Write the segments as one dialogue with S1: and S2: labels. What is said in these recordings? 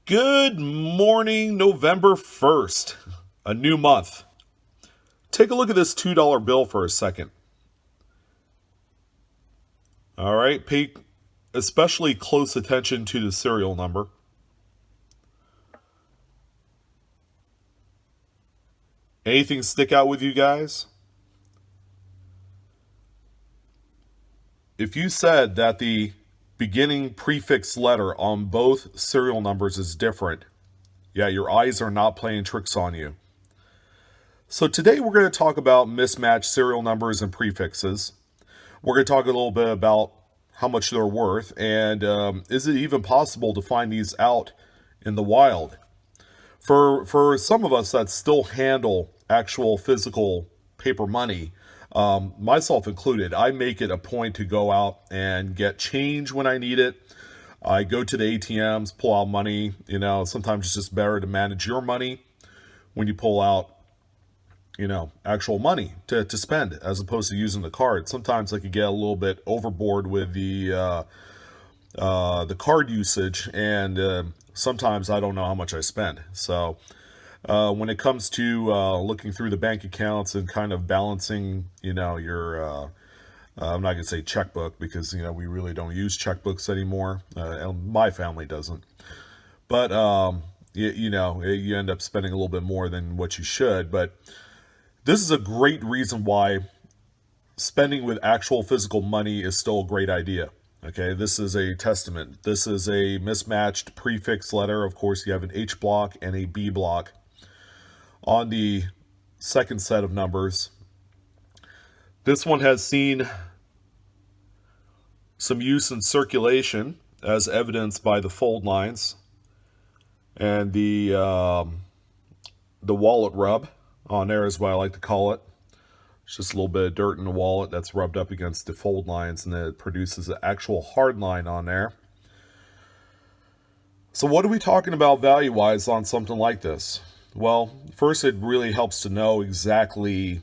S1: Good morning, November 1st, a new month. Take a look at this $2 bill for a second. All right, pay especially close attention to the serial number. Anything stick out with you guys? If you said that the beginning prefix letter on both serial numbers is different, yeah, your eyes are not playing tricks on you. So today we're going to talk about mismatched serial numbers and prefixes. We're going to talk a little bit about how much they're worth and is it even possible to find these out in the wild? For some of us that still handle actual physical paper money, myself included, I make it a point to go out and get change when I need it. I go to the ATMs, pull out money. Sometimes it's just better to manage your money when you pull out actual money to spend as opposed to using the card. Sometimes I could get a little bit overboard with the card usage, and sometimes I don't know how much I spend. So when it comes to looking through the bank accounts and kind of balancing, your I'm not going to say checkbook because we really don't use checkbooks anymore. And my family doesn't, but you end up spending a little bit more than what you should. But this is a great reason why spending with actual physical money is still a great idea. Okay, this is a testament. This is a mismatched prefix letter. Of course, you have an H block and a B block on the second set of numbers. This one has seen some use in circulation, as evidenced by the fold lines and the wallet rub on there is what I like to call it. It's just a little bit of dirt in the wallet that's rubbed up against the fold lines, and then it produces an actual hard line on there. So what are we talking about value-wise on something like this? Well, first it really helps to know exactly,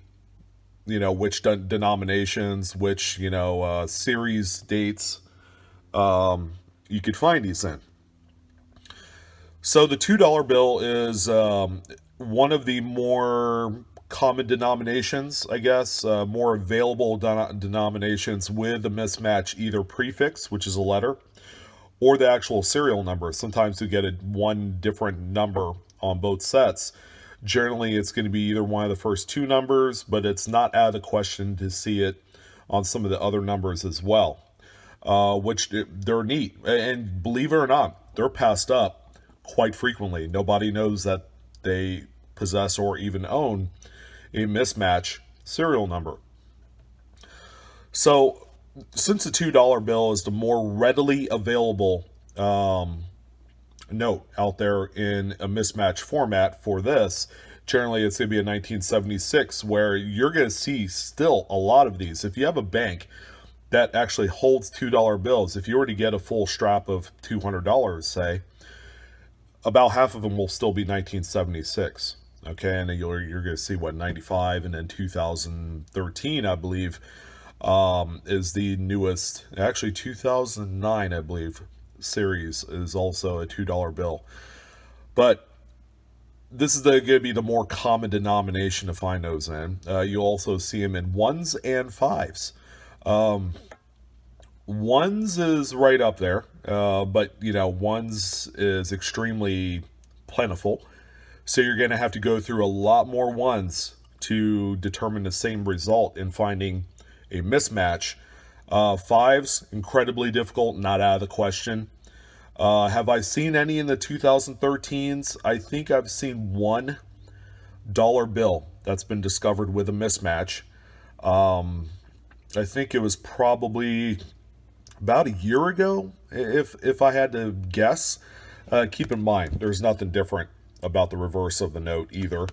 S1: which denominations, which, series dates you could find these in. So the $2 bill is one of the more common denominations, I guess, more available denominations with a mismatch, either prefix, which is a letter, or the actual serial number. Sometimes you get one different number on both sets. Generally, it's going to be either one of the first two numbers, but it's not out of the question to see it on some of the other numbers as well, which they're neat. And believe it or not, they're passed up quite frequently. Nobody knows that they possess or even own a mismatch serial number. So since the $2 bill is the more readily available note out there in a mismatch format for this, generally it's going to be a 1976, where you're going to see still a lot of these. If you have a bank that actually holds $2 bills, if you were to get a full strap of $200, say, about half of them will still be 1976. Okay, and you're going to see 95, and then 2013, I believe, is the newest. Actually, 2009, I believe, series is also a $2 bill. But this is going to be the more common denomination to find those in. You'll also see them in ones and fives. Ones is right up there, but ones is extremely plentiful. So you're going to have to go through a lot more ones to determine the same result in finding a mismatch. Fives, incredibly difficult, not out of the question. Have I seen any in the 2013s? I think I've seen $1 bill that's been discovered with a mismatch. I think it was probably about a year ago, if I had to guess. Keep in mind, there's nothing different about the reverse of the note either.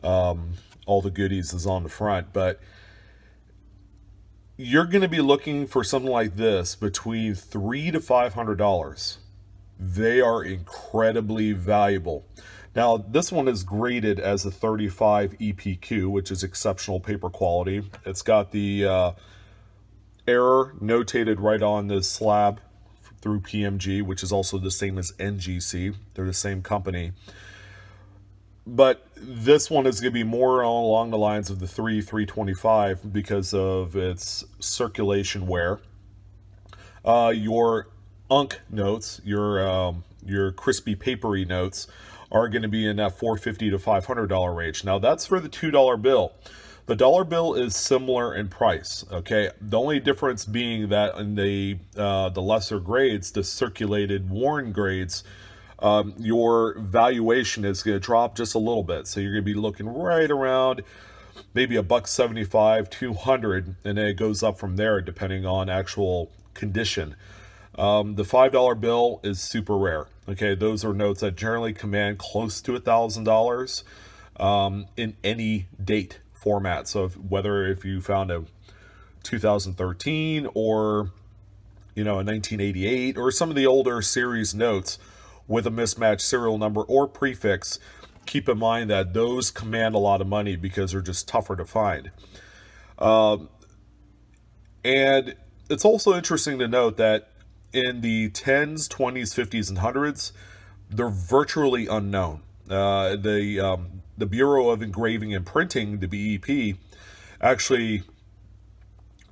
S1: All the goodies is on the front, but you're going to be looking for something like this between $300 to $500. They are incredibly valuable. Now, this one is graded as a 35 EPQ, which is exceptional paper quality. It's got the error notated right on the slab through PMG, which is also the same as NGC. They're the same company. But this one is going to be more along the lines of the 325 because of its circulation wear. Your Unk notes, your crispy papery notes, are going to be in that $450 to $500 range. Now that's for the $2 bill. The dollar bill is similar in price. Okay, the only difference being that in the lesser grades, the circulated worn grades, your valuation is going to drop just a little bit. So you're going to be looking right around maybe $1.75, $200, and then it goes up from there depending on actual condition. The $5 bill is super rare. Okay, those are notes that generally command close to $1,000 in any date format. So whether if you found a 2013 or a 1988 or some of the older series notes with a mismatched serial number or prefix, keep in mind that those command a lot of money because they're just tougher to find. And it's also interesting to note that in the 10s, 20s, 50s, and 100s, they're virtually unknown. The Bureau of Engraving and Printing, the BEP, actually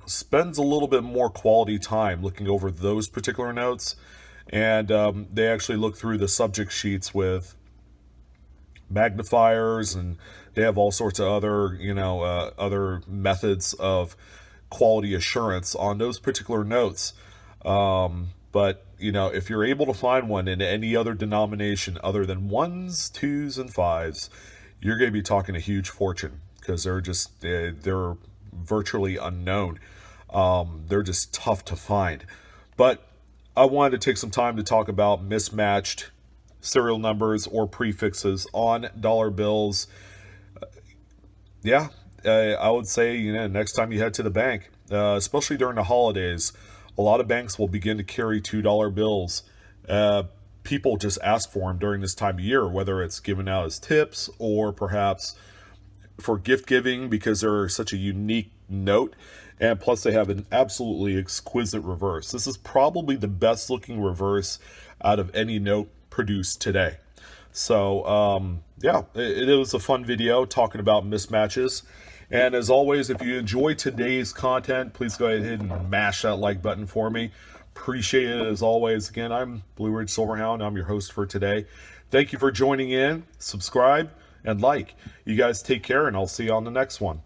S1: spends a little bit more quality time looking over those particular notes, and they actually look through the subject sheets with magnifiers, and they have all sorts of other other methods of quality assurance on those particular notes. But if you're able to find one in any other denomination other than 1s, 2s, and 5s, you're going to be talking a huge fortune because they're virtually unknown. They're just tough to find. But I wanted to take some time to talk about mismatched serial numbers or prefixes on dollar bills. I would say, next time you head to the bank, especially during the holidays, a lot of banks will begin to carry $2 bills. People just ask for them during this time of year, whether it's given out as tips or perhaps for gift giving because they're such a unique note. And plus they have an absolutely exquisite reverse. This is probably the best looking reverse out of any note produced today. So, it was a fun video talking about mismatches. And as always, if you enjoyed today's content, please go ahead and mash that like button for me. Appreciate it as always. Again, I'm Blue Ridge Silverhound. I'm your host for today. Thank you for joining in. Subscribe and like. You guys take care, and I'll see you on the next one.